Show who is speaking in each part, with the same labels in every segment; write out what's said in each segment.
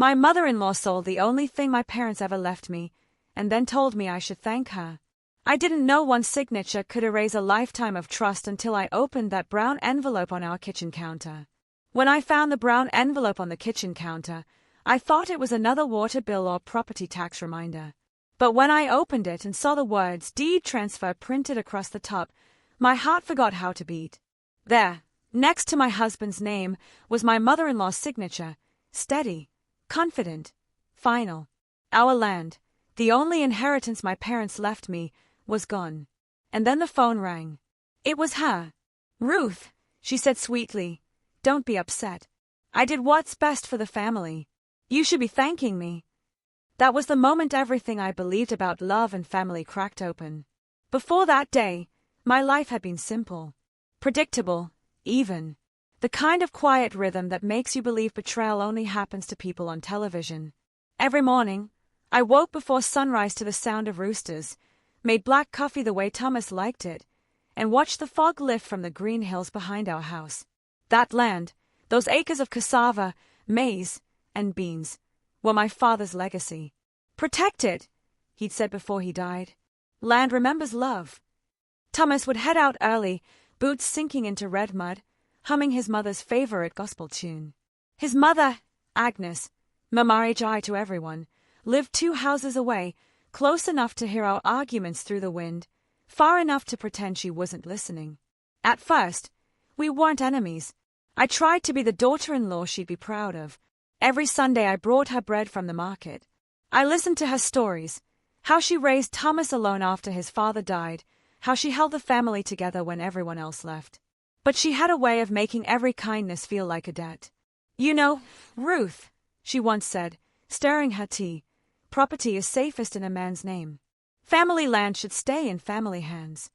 Speaker 1: My mother-in-law sold the only thing my parents ever left me, and then told me I should thank her. I didn't know one signature could erase a lifetime of trust until I opened that brown envelope on our kitchen counter. When I found the brown envelope on the kitchen counter, I thought it was another water bill or property tax reminder. But when I opened it and saw the words deed transfer printed across the top, my heart forgot how to beat. There, next to my husband's name, was my mother-in-law's signature, steady, confident, final. Our land, the only inheritance my parents left me, was gone. And then the phone rang. It was her. "Ruth," she said sweetly, "don't be upset. I did what's best for the family. You should be thanking me." That was the moment everything I believed about love and family cracked open. Before that day, my life had been simple, predictable, even. The kind of quiet rhythm that makes you believe betrayal only happens to people on television. Every morning, I woke before sunrise to the sound of roosters, made black coffee the way Thomas liked it, and watched the fog lift from the green hills behind our house. That land, those acres of cassava, maize, and beans, were my father's legacy. "Protect it," he'd said before he died. "Land remembers love." Thomas would head out early, boots sinking into red mud, humming his mother's favorite gospel tune. His mother, Agnes, Mama to everyone, lived 2 houses away, close enough to hear our arguments through the wind, far enough to pretend she wasn't listening. At first, we weren't enemies. I tried to be the daughter-in-law she'd be proud of. Every Sunday I brought her bread from the market. I listened to her stories, how she raised Thomas alone after his father died, how she held the family together when everyone else left. But she had a way of making every kindness feel like a debt. "You know, Ruth," she once said, stirring her tea, "property is safest in a man's name. Family land should stay in family hands."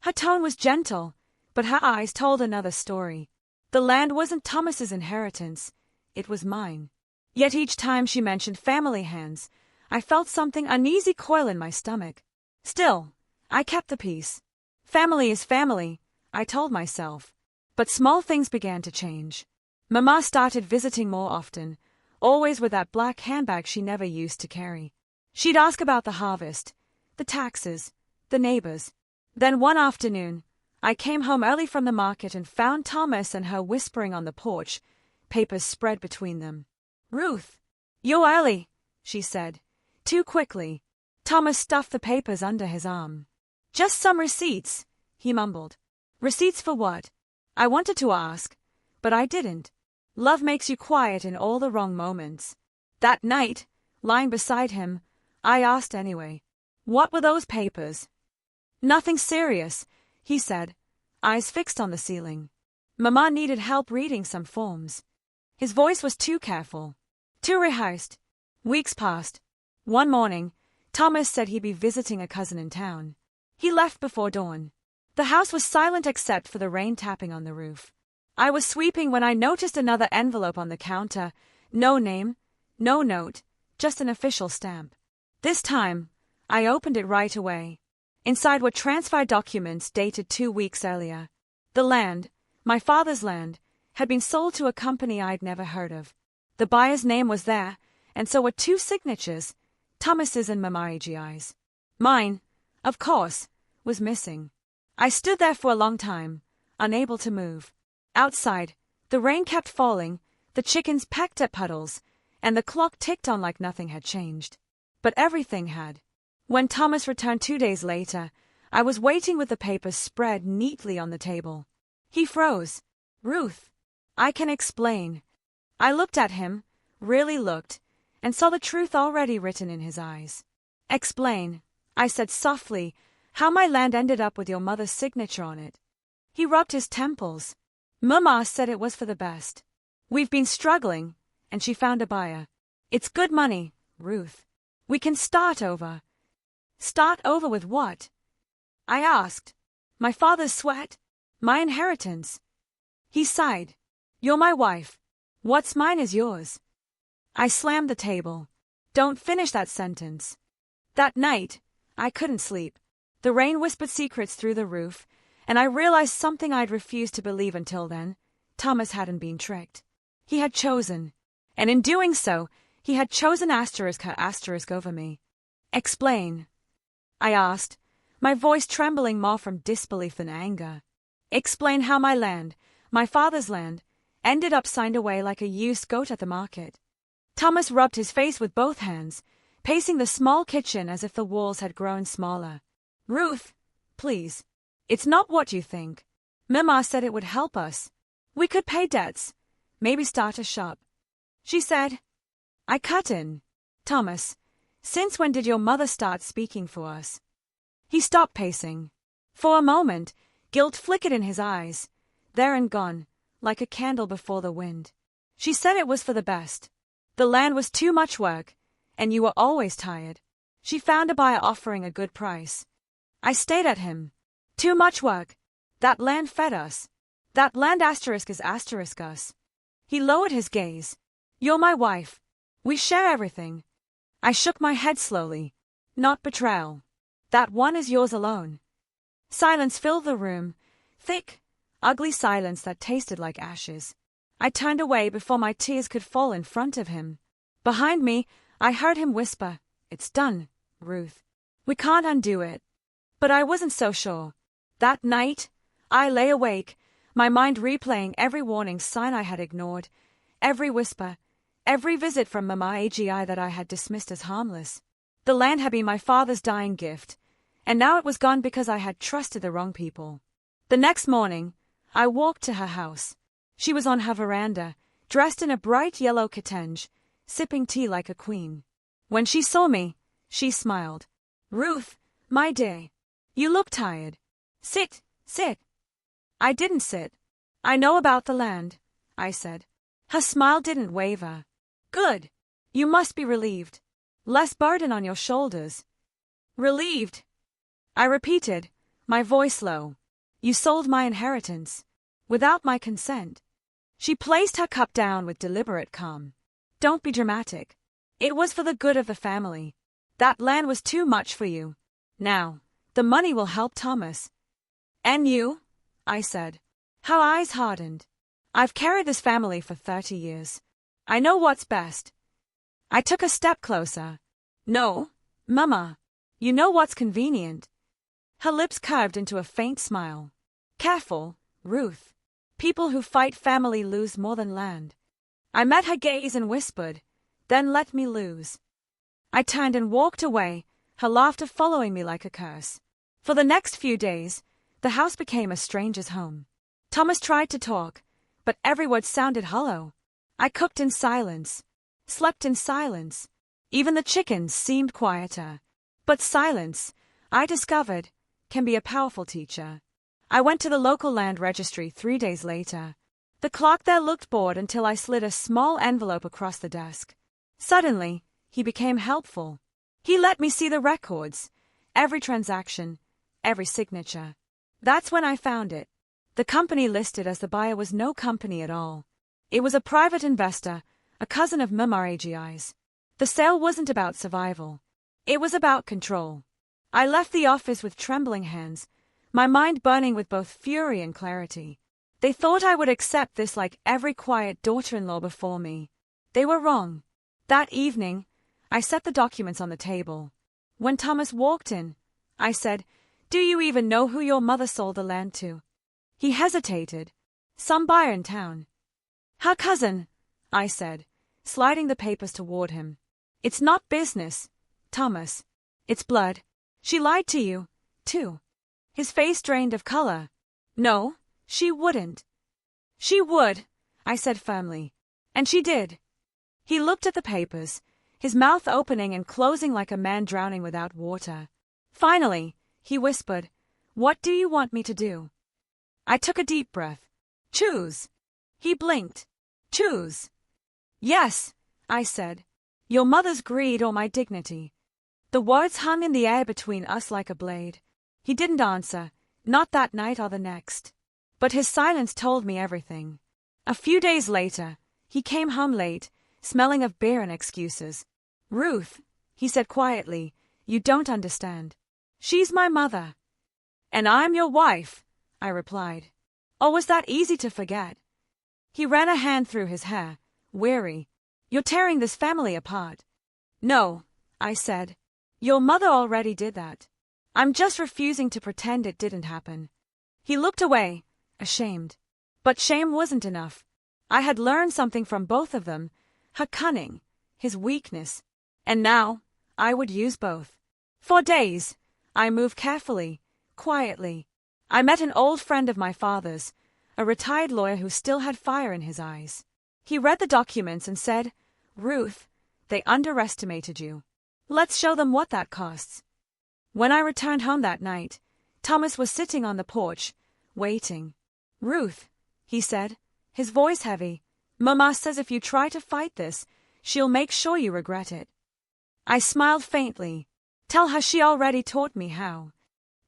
Speaker 1: Her tone was gentle, but her eyes told another story. The land wasn't Thomas's inheritance, it was mine. Yet each time she mentioned family hands, I felt something uneasy coil in my stomach. Still, I kept the peace. Family is family, I told myself. But small things began to change. Mama started visiting more often, always with that black handbag she never used to carry. She'd ask about the harvest, the taxes, the neighbors. Then one afternoon, I came home early from the market and found Thomas and her whispering on the porch, papers spread between them. "Ruth, you're early," she said, too quickly. Thomas stuffed the papers under his arm. "Just some receipts," he mumbled. "Receipts for what?" I wanted to ask, but I didn't. Love makes you quiet in all the wrong moments. That night, lying beside him, I asked anyway. "What were those papers?" "Nothing serious," he said, eyes fixed on the ceiling. Mama needed help reading some forms. His voice was too careful, too rehearsed. Weeks passed. One morning, Thomas said he'd be visiting a cousin in town. He left before dawn. The house was silent except for the rain tapping on the roof. I was sweeping when I noticed another envelope on the counter. No name, no note, just an official stamp. This time, I opened it right away. Inside were transfer documents dated 2 weeks earlier. The land, my father's land, had been sold to a company I'd never heard of. The buyer's name was there, and so were 2 signatures, Thomas's and Mamarigi's. Mine, of course, was missing. I stood there for a long time, unable to move. Outside, the rain kept falling, the chickens pecked at puddles, and the clock ticked on like nothing had changed. But everything had. When Thomas returned 2 days later, I was waiting with the papers spread neatly on the table. He froze. "Ruth, I can explain." I looked at him, really looked, and saw the truth already written in his eyes. "Explain," I said softly, "how my land ended up with your mother's signature on it." He rubbed his temples. "Mama said it was for the best. We've been struggling, and she found a buyer. It's good money, Ruth. We can start over." "Start over with what?" I asked. "My father's sweat? My inheritance?" He sighed. "You're my wife. What's mine is yours." I slammed the table. "Don't finish that sentence." That night, I couldn't sleep. The rain whispered secrets through the roof, and I realized something I'd refused to believe until then. Thomas hadn't been tricked. He had chosen, and in doing so, He had chosen *** over me. Explain, I asked, my voice trembling more from disbelief than anger. Explain how my land, my father's land, ended up signed away like a used goat at the market. Thomas rubbed his face with both hands, pacing the small kitchen as if the walls had grown smaller. Ruth, please. It's not what you think. Mama said it would help us. We could pay debts, maybe start a shop. She said. I cut in. Thomas, since when did your mother start speaking for us? He stopped pacing. For a moment, guilt flickered in his eyes, there and gone, like a candle before the wind. She said it was for the best. The land was too much work, and you were always tired. She found a buyer offering a good price. I stayed at him. Too much work. That land fed us. That land ** us. He lowered his gaze. You're my wife. We share everything. I shook my head slowly. Not betrayal. That one is yours alone. Silence filled the room. Thick, ugly silence that tasted like ashes. I turned away before my tears could fall in front of him. Behind me, I heard him whisper, It's done, Ruth. We can't undo it. But I wasn't so sure. That night, I lay awake, my mind replaying every warning sign I had ignored, every whisper, every visit from Mama Agi that I had dismissed as harmless. The land had been my father's dying gift, and now it was gone because I had trusted the wrong people. The next morning, I walked to her house. She was on her veranda, dressed in a bright yellow kitenge, sipping tea like a queen. When she saw me, she smiled. Ruth, my dear, you look tired. Sit. I didn't sit. I know about the land, I said. Her smile didn't waver. Good. You must be relieved. Less burden on your shoulders. Relieved, I repeated, my voice low. You sold my inheritance. Without my consent. She placed her cup down with deliberate calm. Don't be dramatic. It was for the good of the family. That land was too much for you. Now, the money will help Thomas. And you? I said. Her eyes hardened. I've carried this family for 30 years. I know what's best. I took a step closer. No, Mama. You know what's convenient. Her lips curved into a faint smile. Careful, Ruth. People who fight family lose more than land. I met her gaze and whispered, Then let me lose. I turned and walked away, her laughter following me like a curse. For the next few days, the house became a stranger's home. Thomas tried to talk, but every word sounded hollow. I cooked in silence, slept in silence. Even the chickens seemed quieter. But silence, I discovered, can be a powerful teacher. I went to the local land registry 3 days later. The clerk there looked bored until I slid a small envelope across the desk. Suddenly, he became helpful. He let me see the records, every transaction, every signature. That's when I found it. The company listed as the buyer was no company at all. It was a private investor, a cousin of Mama Agi's. The sale wasn't about survival. It was about control. I left the office with trembling hands, my mind burning with both fury and clarity. They thought I would accept this like every quiet daughter-in-law before me. They were wrong. That evening, I set the documents on the table. When Thomas walked in, I said, Do you even know who your mother sold the land to? He hesitated. Some buyer in town. Her cousin, I said, sliding the papers toward him. It's not business, Thomas. It's blood. She lied to you, too. His face drained of color. No, she wouldn't. She would, I said firmly. And she did. He looked at the papers, his mouth opening and closing like a man drowning without water. Finally, he whispered, What do you want me to do? I took a deep breath. Choose. He blinked. Choose. Yes, I said. Your mother's greed or my dignity. The words hung in the air between us like a blade. He didn't answer, not that night or the next. But his silence told me everything. A few days later, he came home late, smelling of beer and excuses. Ruth, he said quietly, you don't understand. She's my mother. And I'm your wife, I replied. Or was that easy to forget? He ran a hand through his hair, weary. You're tearing this family apart. No, I said. Your mother already did that. I'm just refusing to pretend it didn't happen. He looked away, ashamed. But shame wasn't enough. I had learned something from both of them, her cunning, his weakness. And now, I would use both. For days, I moved carefully, quietly. I met an old friend of my father's, a retired lawyer who still had fire in his eyes. He read the documents and said, "Ruth, they underestimated you. Let's show them what that costs." When I returned home that night, Thomas was sitting on the porch, waiting. "Ruth," he said, his voice heavy, "Mama says if you try to fight this, she'll make sure you regret it." I smiled faintly. Tell her she already taught me how.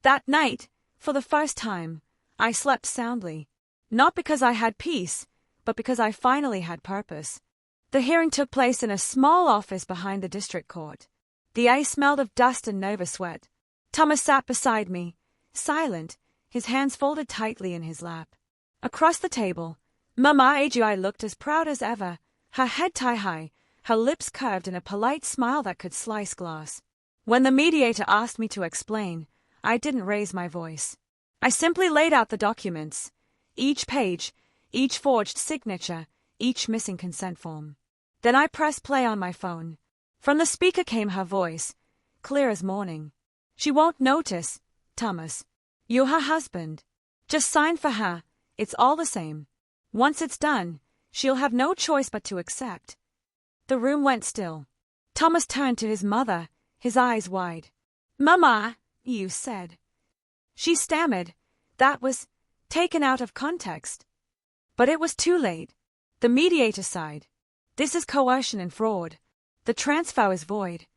Speaker 1: That night, for the first time, I slept soundly. Not because I had peace, but because I finally had purpose. The hearing took place in a small office behind the district court. The air smelled of dust and nervous sweat. Thomas sat beside me, silent, his hands folded tightly in his lap. Across the table, Mama Aju looked as proud as ever, her head tie-high, her lips curved in a polite smile that could slice glass. When the mediator asked me to explain, I didn't raise my voice. I simply laid out the documents. Each page, each forged signature, each missing consent form. Then I pressed play on my phone. From the speaker came her voice, clear as morning. "She won't notice, Thomas. You're her husband. Just sign for her, it's all the same. Once it's done, she'll have no choice but to accept." The room went still. Thomas turned to his mother, his eyes wide. "Mama, you said." She stammered. That was taken out of context. But it was too late. The mediator sighed. "This is coercion and fraud. The transfer is void."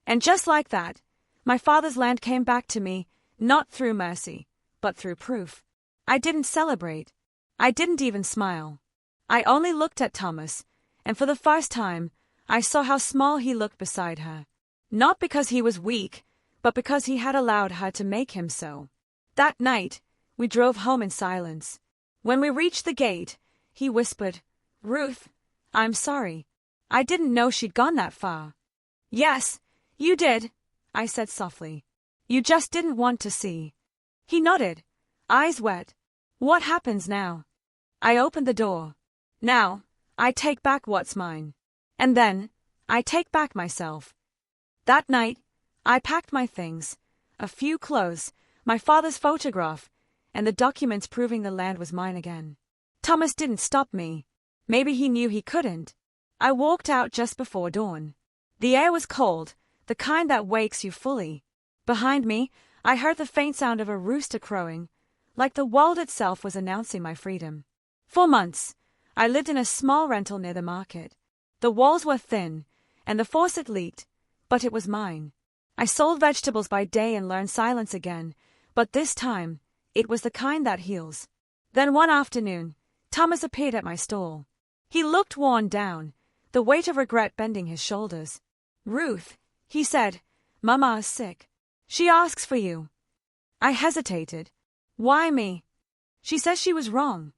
Speaker 1: And just like that, my father's land came back to me, not through mercy, but through proof. I didn't celebrate. I didn't even smile. I only looked at Thomas, and for the first time, I saw how small he looked beside her. Not because he was weak, but because he had allowed her to make him so. That night, we drove home in silence. When we reached the gate, he whispered, "Ruth, I'm sorry. I didn't know she'd gone that far." "Yes, you did," I said softly. "You just didn't want to see." He nodded, eyes wet. "What happens now?" I opened the door. "Now, I take back what's mine. And then, I take back myself." That night, I packed my things, a few clothes, my father's photograph, and the documents proving the land was mine again. Thomas didn't stop me. Maybe he knew he couldn't. I walked out just before dawn. The air was cold, the kind that wakes you fully. Behind me, I heard the faint sound of a rooster crowing, like the world itself was announcing my freedom. For months, I lived in a small rental near the market. The walls were thin, and the faucet leaked, but it was mine. I sold vegetables by day and learned silence again, but this time, it was the kind that heals. Then one afternoon, Thomas appeared at my stall. He looked worn down, the weight of regret bending his shoulders. "Ruth," he said, "Mama is sick. She asks for you." I hesitated. "Why me?" "She says she was wrong."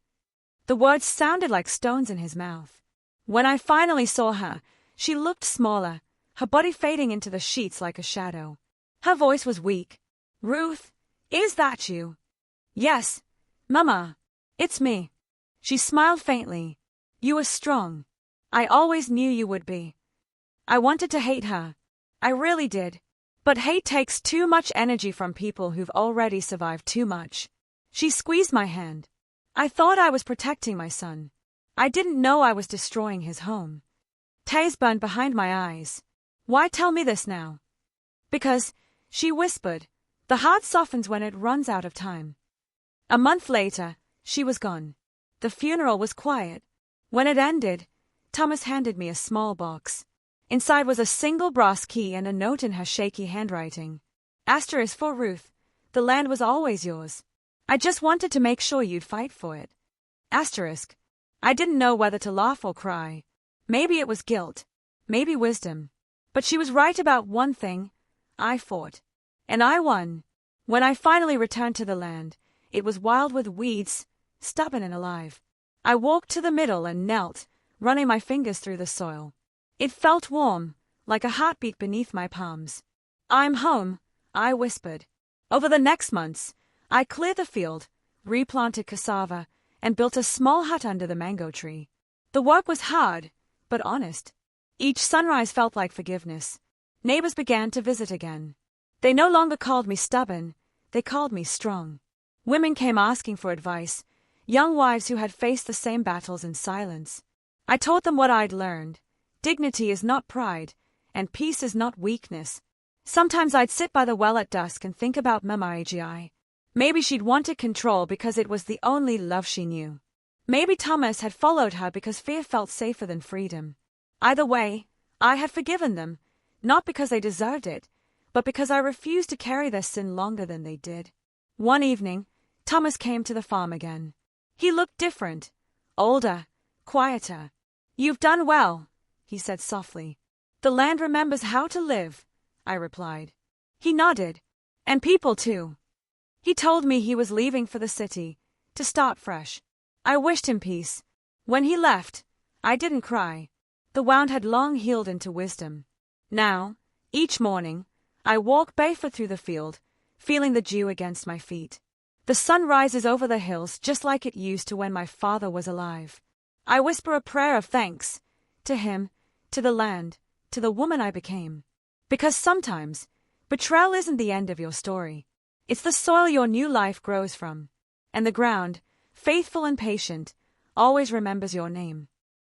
Speaker 1: The words sounded like stones in his mouth. When I finally saw her, she looked smaller, her body fading into the sheets like a shadow. Her voice was weak. "Ruth, is that you?" "Yes, Mama, it's me." She smiled faintly. "You are strong. I always knew you would be." I wanted to hate her. I really did. But hate takes too much energy from people who've already survived too much. She squeezed my hand. I thought I was protecting my son. I didn't know I was destroying his home. Tears burned behind my eyes. "Why tell me this now?" "Because," she whispered, "the heart softens when it runs out of time." A month later, she was gone. The funeral was quiet. When it ended, Thomas handed me a small box. Inside was a single brass key and a note in her shaky handwriting. "Asterisk for Ruth. The land was always yours. I just wanted to make sure you'd fight for it." Asterisk. I didn't know whether to laugh or cry. Maybe it was guilt. Maybe wisdom. But she was right about one thing. I fought. And I won. When I finally returned to the land, it was wild with weeds, stubborn and alive. I walked to the middle and knelt, running my fingers through the soil. It felt warm, like a heartbeat beneath my palms. I'm home, I whispered. Over the next months, I cleared the field, replanted cassava, and built a small hut under the mango tree. The work was hard, but honest. Each sunrise felt like forgiveness. Neighbors began to visit again. They no longer called me stubborn, they called me strong. Women came asking for advice, young wives who had faced the same battles in silence. I told them what I'd learned. Dignity is not pride, and peace is not weakness. Sometimes I'd sit by the well at dusk and think about Mama Agi. Maybe she'd wanted control because it was the only love she knew. Maybe Thomas had followed her because fear felt safer than freedom. Either way, I had forgiven them, not because they deserved it, but because I refused to carry their sin longer than they did. One evening, Thomas came to the farm again. He looked different, older, quieter. "You've done well," he said softly. "The land remembers how to live," I replied. He nodded. "And people too." He told me he was leaving for the city, to start fresh. I wished him peace. When he left, I didn't cry. The wound had long healed into wisdom. Now, each morning, I walk barefoot through the field, feeling the dew against my feet. The sun rises over the hills just like it used to when my father was alive. I whisper a prayer of thanks, to him, to the land, to the woman I became. Because sometimes, betrayal isn't the end of your story. It's the soil your new life grows from. And the ground, faithful and patient, always remembers your name.